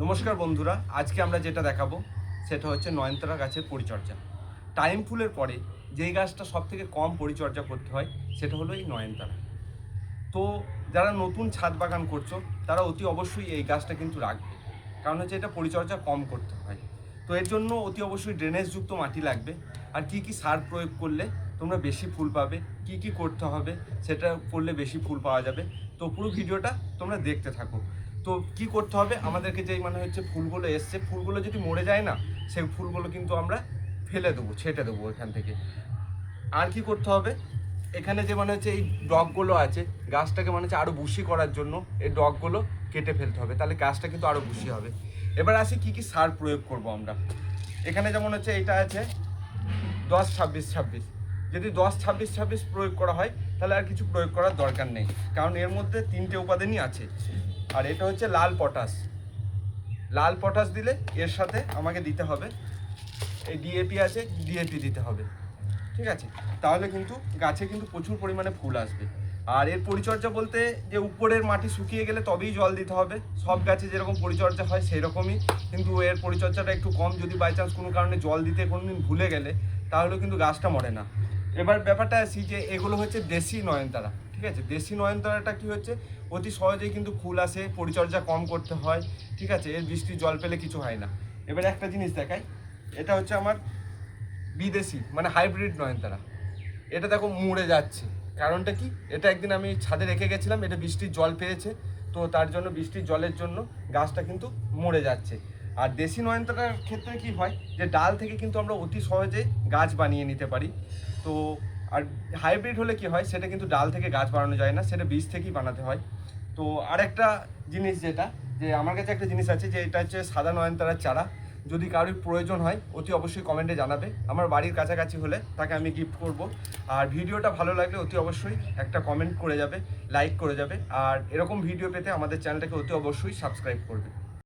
নমস্কার বন্ধুরা, আজকে আমরা যেটা দেখাবো সেটা হচ্ছে নয়নতারা গাছের পরিচর্যা। টাইম ফুলের পরে যেই গাছটা সবথেকে কম পরিচর্যা করতে হয় সেটা হলো এই নয়নতারা। তো যারা নতুন ছাদ বাগান করছো তারা অতি অবশ্যই এই গাছটা কিন্তু রাখবে, কারণ হচ্ছে এটা পরিচর্যা কম করতে হয়। তো এর জন্য অতি অবশ্যই ড্রেনেজযুক্ত মাটি লাগবে। আর কি কি সার প্রয়োগ করলে তোমরা বেশি ফুল পাবে, কি কি করতে হবে সেটা করলে বেশি ফুল পাওয়া যাবে। তো পুরো ভিডিওটা তোমরা দেখতে থাকো। তো কি করতে হবে, আমাদেরকে যেই হচ্ছে ফুলগুলো এসছে, ফুলগুলো যদি মরে যায় না, সেই ফুলগুলো কিন্তু আমরা ফেলে দেবো, ছেটে দেবো এখান থেকে। আর কি করতে হবে, এখানে যে হচ্ছে এই ডগগুলো আছে, গাছটাকে হচ্ছে আরও বুশি করার জন্য এই ডগগুলো কেটে ফেলতে হবে, তাহলে গাছটা কিন্তু আরও বুশি হবে। এবার আসি কি কি সার প্রয়োগ করব আমরা। এখানে যেমন হচ্ছে এইটা আছে 10-26-26। যদি 10-26-26 প্রয়োগ করা হয় তাহলে আর কিছু প্রয়োগ করার দরকার নেই, কারণ এর মধ্যে 3টে উপাদানই আছে। আর এটা হচ্ছে লাল পটাশ। লাল পটাশ দিলে এর সাথে আমাকে দিতে হবে এই ডিএপি আছে, ডিএপি দিতে হবে, ঠিক আছে? তাহলে কিন্তু গাছে কিন্তু প্রচুর পরিমাণে ফুল আসবে। আর এর পরিচর্যা বলতে যে উপরের মাটি শুকিয়ে গেলে তবেই জল দিতে হবে, সব গাছে যেরকম পরিচর্যা হয় সেই রকমই, কিন্তু এর পরিচর্যাটা একটু কম। যদি বাই চান্স কোনো কারণে জল দিতে কোনোদিন ভুলে গেলে তাহলেও কিন্তু গাছটা মরে না। এবার ব্যাপারটা আসি যে এগুলো হচ্ছে দেশি নয়নতারা, ঠিক আছে? দেশি নয়নতারাটা কি হচ্ছে, অতি সহজেই কিন্তু ফুল আসে, পরিচর্যা কম করতে হয়, ঠিক আছে? এর বৃষ্টি জল পেলে কিছু হয় না। এবার একটা জিনিস দেখাই, এটা হচ্ছে আমার বিদেশি হাইব্রিড নয়নতারা। এটা দেখো মুড়ে যাচ্ছে, কারণটা কি? এটা একদিন আমি ছাদে রেখে গেছিলাম, এটা বৃষ্টির জল পেয়েছে, তো তার জন্য বৃষ্টির জলের জন্য গাছটা কিন্তু মরে যাচ্ছে। আর দেশি নয়নতারার ক্ষেত্রে কি হয় যে ডাল থেকে কিন্তু আমরা অতি সহজে গাছ বানিয়ে নিতে পারি। তো আর হাইব্রিড হলে কি হয়, সেটা কিন্তু ডাল থেকে গাছ বানানো যায় না, সেটা বীজ থেকেই বানাতে হয়। তো আরেকটা জিনিস যেটা, যে আমার কাছে একটা জিনিস আছে যে এটা হচ্ছে সাদা নয়নতারার চারা। যদি কারোর প্রয়োজন হয় অতি অবশ্যই কমেন্টে জানাবে, আমার বাড়ির কাছাকাছি হলে তাকে আমি গিফট করব। আর ভিডিওটা ভালো লাগলে অতি অবশ্যই একটা কমেন্ট করে যাবে, লাইক করে যাবে। আর এরকম ভিডিও পেতে আমাদের চ্যানেলটাকে অতি অবশ্যই সাবস্ক্রাইব করবে।